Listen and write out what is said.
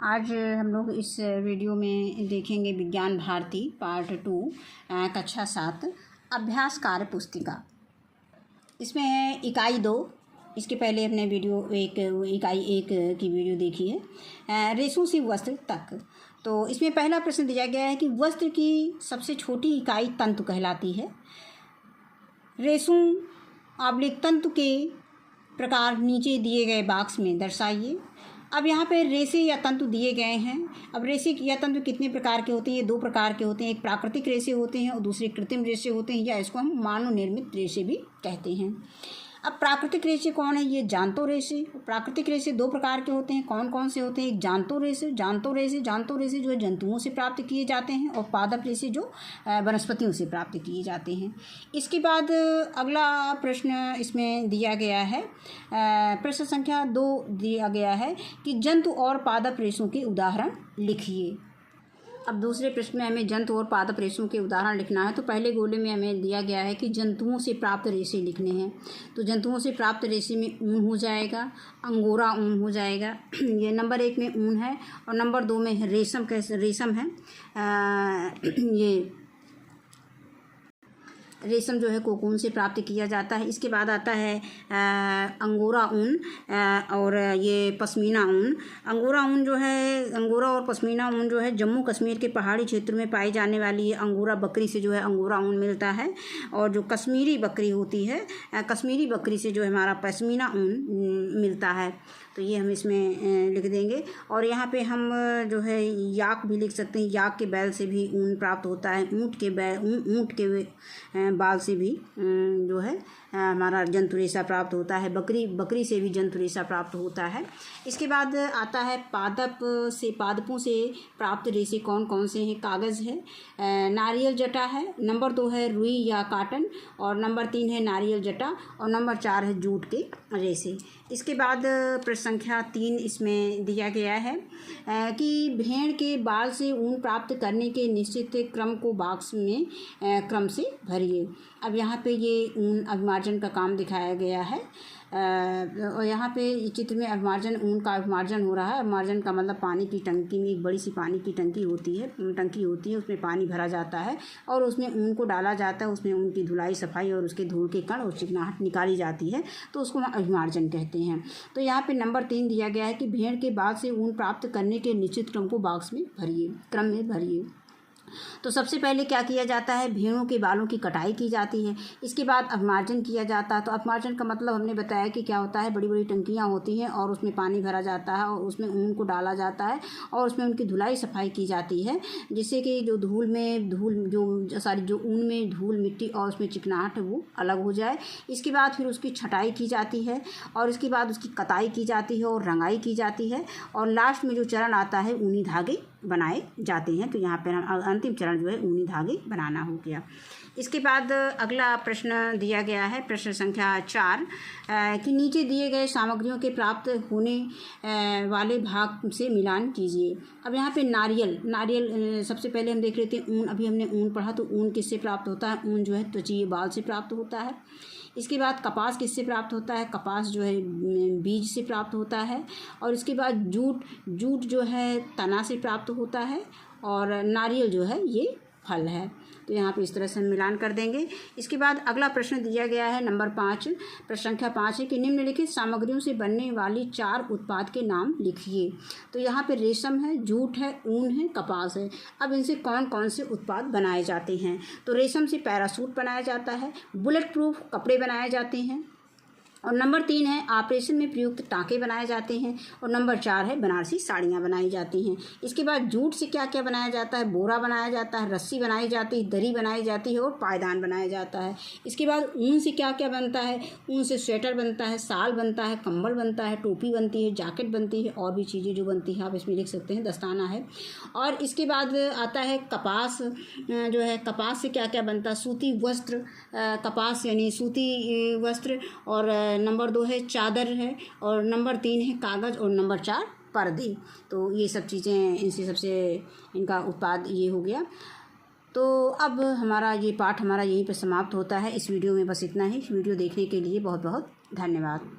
आज हम लोग इस वीडियो में देखेंगे विज्ञान भारती पार्ट 2 कक्षा 7 अभ्यास कार्य पुस्तिका। इसमें है इकाई 2। इसके पहले हमने इकाई 1 की वीडियो देखी है, रेशों से वस्त्र तक। तो इसमें पहला प्रश्न दिया गया है कि वस्त्र की सबसे छोटी इकाई तंतु कहलाती है। रेशों तंतु के प्रकार नीचे दिए गए बॉक्स में दर्शाइए। अब यहाँ पे रेशे या तंतु दिए गए हैं। अब रेशे या तंतु कितने प्रकार के होते हैं? ये 2 प्रकार के होते हैं। एक प्राकृतिक रेशे होते हैं और दूसरे कृत्रिम रेशे होते हैं, या इसको हम मानव निर्मित रेशे भी कहते हैं। अब प्राकृतिक रेशे कौन है? ये जांतो रेशे। प्राकृतिक रेशे 2 प्रकार के होते हैं। कौन कौन से होते हैं? एक जांतो रेशे जो है जंतुओं से प्राप्त किए जाते हैं, और पादप रेशे जो वनस्पतियों से प्राप्त किए जाते हैं। इसके बाद अगला प्रश्न इसमें दिया गया है, प्रश्न संख्या 2 दिया गया है कि जंतु और पादप रेशों के उदाहरण लिखिए। अब दूसरे प्रश्न में हमें जंतु और पादप रेशों के उदाहरण लिखना है। तो पहले गोले में हमें दिया गया है कि जंतुओं से प्राप्त रेशे लिखने हैं। तो जंतुओं से प्राप्त रेशे में ऊन हो जाएगा, अंगोरा ऊन हो जाएगा। ये नंबर 1 में ऊन है, और नंबर 2 में रेशम है। ये रेशम जो है कोकून से प्राप्त किया जाता है। इसके बाद आता है अंगोरा ऊन और ये पश्मीना ऊन। अंगोरा और पश्मीना ऊन जो है जम्मू कश्मीर के पहाड़ी क्षेत्र में पाई जाने वाली है अंगोरा बकरी से जो है अंगोरा ऊन मिलता है। और जो कश्मीरी बकरी होती है, कश्मीरी बकरी से जो है हमारा पश्मीना ऊन मिलता है। तो ये हम इसमें लिख देंगे। और यहाँ पे हम जो है याक भी लिख सकते हैं। याक के बैल से भी ऊन प्राप्त होता है। ऊँट के बाल से भी जो है हमारा जंतु रेशा प्राप्त होता है। बकरी से भी जंतु रेशा प्राप्त होता है। इसके बाद आता है पादपों से प्राप्त रेशे कौन कौन से हैं? कागज़ है, नारियल जटा है, नंबर 2 है रुई या काटन, और नंबर 3 है नारियल जटा, और नंबर 4 है जूट के रेशे। इसके बाद प्रश्न संख्या 3 इसमें दिया गया है कि भेड़ के बाल से ऊन प्राप्त करने के निश्चित क्रम को बॉक्स में क्रम से भरिए। अब यहाँ पे ये ऊन अभिमार्जन का काम दिखाया गया है, और यहाँ पे चित्र में ऊन का अभिमार्जन हो रहा है। अभिमार्जन का मतलब पानी की टंकी में एक बड़ी सी पानी की टंकी होती है, उसमें पानी भरा जाता है और उसमें ऊन को डाला जाता है। उसमें ऊन की धुलाई सफाई और उसके धूल के कण और चिकनाहट निकाली जाती है, तो उसको हम अभिमार्जन कहते हैं। तो यहाँ पे नंबर 3 दिया गया है कि भेड़ के बाल से ऊन प्राप्त करने के निश्चित क्रम को बॉक्स में भरिए। तो सबसे पहले क्या किया जाता है? भेड़ों के बालों की कटाई की जाती है। इसके बाद अभिमार्जन किया जाता है। तो अभिमार्जन का मतलब हमने बताया कि क्या होता है, बड़ी बड़ी टंकियाँ होती हैं और उसमें पानी भरा जाता है और उसमें ऊन को डाला जाता है और उसमें उनकी धुलाई सफाई की जाती है, जिससे कि जो ऊन में धूल मिट्टी और उसमें चिकनाहट है वो अलग हो जाए। इसके बाद फिर उसकी छटाई की जाती है, और इसके बाद उसकी कताई की जाती है और रंगाई की जाती है, और लास्ट में जो चरण आता है ऊनी धागे बनाए जाते हैं। तो यहाँ पर हम अंतिम चरण जो है ऊनी धागे बनाना हो गया। इसके बाद अगला प्रश्न दिया गया है, प्रश्न संख्या 4 कि नीचे दिए गए सामग्रियों के प्राप्त होने वाले भाग से मिलान कीजिए। अब यहाँ पे नारियल सबसे पहले हम देख लेते हैं। ऊन, अभी हमने ऊन पढ़ा, तो ऊन किससे प्राप्त होता है? ऊन जो है त्वचीय बाल से प्राप्त होता है। इसके बाद कपास किससे प्राप्त होता है? कपास जो है बीज से प्राप्त होता है। और इसके बाद जूट जो है तना से प्राप्त होता है, और नारियल जो है ये फल है। तो यहाँ पे इस तरह से हम मिलान कर देंगे। इसके बाद अगला प्रश्न दिया गया है नंबर 5, प्रश्न संख्या 5 है कि निम्नलिखित सामग्रियों से बनने वाली 4 उत्पाद के नाम लिखिए। तो यहाँ पे रेशम है, जूट है, ऊन है, कपास है। अब इनसे कौन कौन से उत्पाद बनाए जाते हैं? तो रेशम से पैरासूट बनाया जाता है, बुलेट प्रूफ कपड़े बनाए जाते हैं, और नंबर 3 है ऑपरेशन में प्रयुक्त टाँके बनाए जाते हैं, और नंबर 4 है बनारसी साड़ियाँ बनाई जाती हैं। इसके बाद जूट से क्या क्या बनाया जाता है? बोरा बनाया जाता है, रस्सी बनाई जाती है, दरी बनाई जाती है, और पायदान बनाया जाता है। इसके बाद ऊन से क्या क्या बनता है? ऊन से स्वेटर बनता है, शाल बनता है, कंबल बनता है, टोपी बनती है, जैकेट बनती है, और भी चीज़ें जो बनती हैं आप इसमें लिख सकते हैं, दस्ताना है। और इसके बाद आता है कपास जो है, कपास से क्या क्या बनता है? सूती वस्त्र, कपास यानी सूती वस्त्र, और नंबर 2 है चादर है, और नंबर 3 है कागज़, और नंबर 4 पर्दे। तो ये सब चीज़ें इनसे सबसे इनका उत्पाद ये हो गया। तो अब हमारा ये पाठ यहीं पर समाप्त होता है। इस वीडियो में बस इतना ही। वीडियो देखने के लिए बहुत बहुत धन्यवाद।